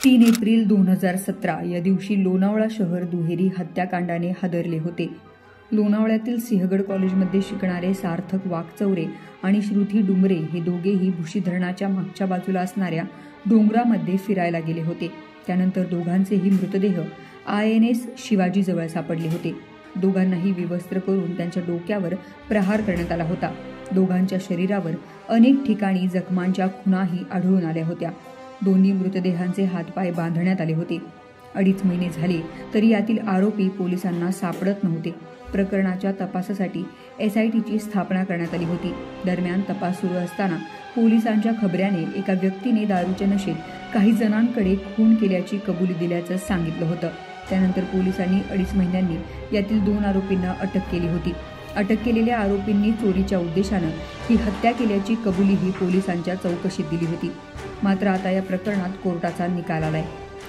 3 April 2017 या दिवशी लोणावळा शहर दुहेरी हत्याकांडाने हादरले होते। लोणावळ्यातील सिंहगड कॉलेजमध्ये शिकणारे सार्थक वाघचौरे आणि श्रुती डुमरे हे दोघेही भुशी धरणाच्या मागच्या बाजूला असणाऱ्या डोंगरामध्ये फिरायला गेले होते। त्यानंतर दोघांचेही मृतदेह INS शिवाजी जवळ सापडले होते। दोघांनाही विवस्त्र करून त्यांच्या डोक्यावर प्रहार करण्यात आला होता। दोघांच्या शरीरावर अनेक ठिकाणी जखमांच्या खुणाही आढळून आल्या होत्या। दोन्ही मृतदेहांचे हातपाय बांधण्यात आले होते। 2.5 महिने झाले तरी यातील आरोपी पोलिसांना सापडत नव्हते। प्रकरणाच्या तपासासाठी SITची स्थापना करण्यात आली होती। दरम्यान तपास सुरू असताना पोलिसांच्या खबऱ्याने एका व्यक्तीने दारूच्या नशेत काही जणांकडे खून केल्याची कबुली दिल्याचं सांगितलं होतं। त्यानंतर पोलिसांनी 2.5 महिन्यांनी यातील 2 आरोपींना अटक केली होती। अटक केलेल्या आरोपींनी चोरीच्या उद्देशानं ही हत्या केल्याची कबुलीही पोलिसांच्या चौकशीत दिली होती। मात्र आता या प्रकरणात कोर्टाचा निकाल आलाय।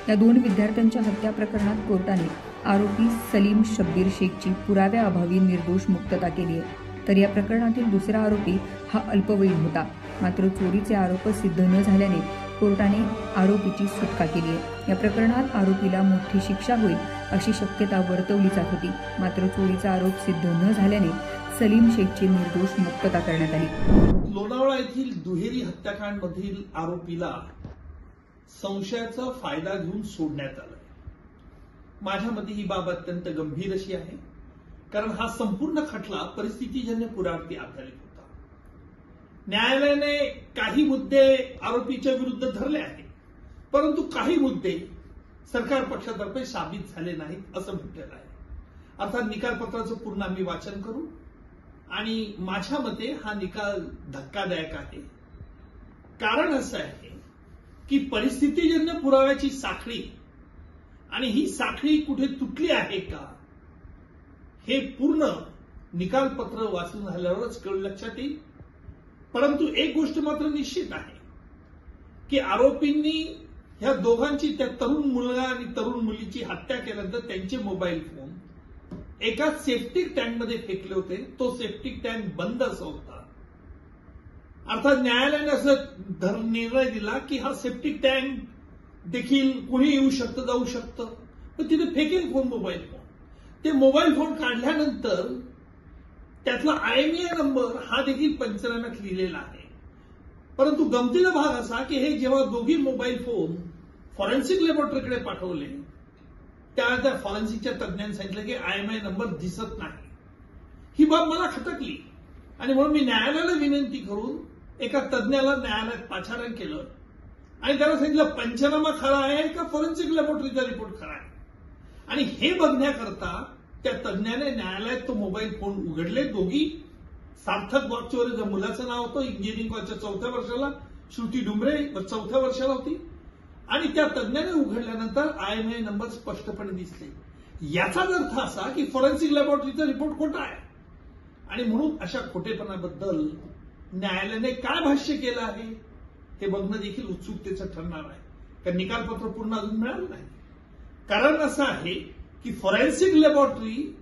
या 2 विद्यार्थ्यांच्या हत्या प्रकरणात कोर्टाने आरोपी सलीम शब्बीर शेखची पुराव्याअभावी निर्दोष मुक्तता केली आहे। तर या प्रकरणातील दुसरा आरोपी हा अल्पवयीन होता। मात्र चोरीचे आरोप सिद्ध न झाल्याने कोर्टाने आरोपीची सुटका केली आहे। या प्रकरणात आरोपीला मोठी शिक्षा होईल अशी शक्यता वर्तवली जात होती। मात्र चोरीचा आरोप सिद्ध न झाल्याने सलीम शेखची निर्दोष मुक्तता करण्यात आली। लोणावळा येथील दुहेरी हत्याकांडमधील आरोपीला संशयाचा फायदा घेऊन सोडण्यात आलं। माझ्या मते ही बाब अत्यंत गंभीर अशी आहे, कारण हा संपूर्ण खटला परिस्थितीजन्य पुराव्यावरती आधारित होता। न्यायालयाने काही मुद्दे आरोपीच्या विरुद्ध धरले आहेत, परंतु काही मुद्दे सरकार पक्षातर्फे साबित झाले नाहीत असं म्हटलेलं आहे। अर्थात निकालपत्राचं पूर्ण आम्ही वाचन करू आणि माझ्या मते हा निकाल धक्कादायक आहे। कारण असं आहे की परिस्थितीजन्य पुराव्याची साखळी आणि ही साखळी कुठे तुटली आहे का हे पूर्ण निकालपत्र वाचून झाल्यावरच लक्षात येईल। परंतु एक गोष्ट मात्र निश्चित आहे की आरोपींनी ह्या दोघांची, त्या तरुण मुलगा आणि तरुण मुलीची हत्या केल्यानंतर त्यांचे मोबाईल फोन एका सेफ्टिक टँकमध्ये फेकले होते। तो सेफ्टिक टँक बंद असा होता। अर्थात न्यायालयाने असं निर्णय दिला की हा सेफ्टिक टँक देखील कुणी येऊ शकतं, जाऊ शकतं, पण तिथे फेकेल फोन, मोबाईल फोन। ते मोबाईल फोन काढल्यानंतर त्यातला IMEI नंबर हा देखील पंचनाम्यात लिहिलेला आहे। परंतु गमतीचा भाग असा की हे जेव्हा दोघी मोबाईल फोन फॉरेन्सिक लॅबोरेटरीकडे पाठवले, त्या फॉरेन्सिकच्या तज्ञांनी सांगितलं की IMEI नंबर दिसत नाही। ही बाब मला खटकली आणि म्हणून मी न्यायालयाला विनंती करून एका तज्ञाला न्यायालयात पाचारण केलं आणि त्याला सांगितलं पंचनामा खरा आहे का फॉरेन्सिक लॅबोरेटरीचा रिपोर्ट खरा आहे। आणि हे बघण्याकरता त्या तज्ञाने न्यायालयात तो मोबाईल फोन उघडले। दोघी, सार्थक वाघचौरे मुलाचं नाव होतं, इंजिनिअरिंग कॉलेजच्या 4थ्या वर्षाला, श्रुती डुमरे 4थ्या वर्षाला होती। आणि त्या तज्ञाने उघडल्यानंतर IMEI नंबर स्पष्टपणे दिसले। याचाच अर्थ असा की फॉरेन्सिक लॅबोरेटरीचा रिपोर्ट खोटा आहे आणि म्हणून अशा खोटेपणाबद्दल न्यायालयाने काय भाष्य केलं आहे हे बघणं देखील उत्सुकतेचं ठरणार आहे, कारण निकालपत्र पूर्ण अजून मिळालं नाही। कारण असं आहे की फॉरेन्सिक लॅबोरेटरी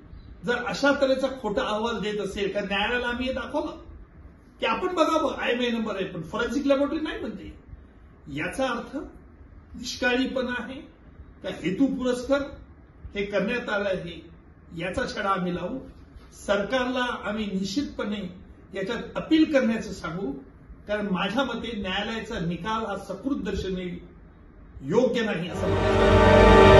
जर अशा तऱ्हेचा खोटा अहवाल देत असेल, कारण न्यायालयाला आम्ही हे दाखवलं की आपण बघावं IMEI नंबर आहे, पण फॉरेन्सिक लॅबोरेटरी नाही म्हणते। याचा अर्थ निष्काळीपणा आहे का हेतू पुरस्कर हे करण्यात आलं आहे, याचा छडा आम्ही लावू। सरकारला आम्ही निश्चितपणे याच्यात अपील करण्याचं सांगू, कारण माझ्या मते न्यायालयाचा निकाल हा सकृत दर्शनी योग्य नाही असं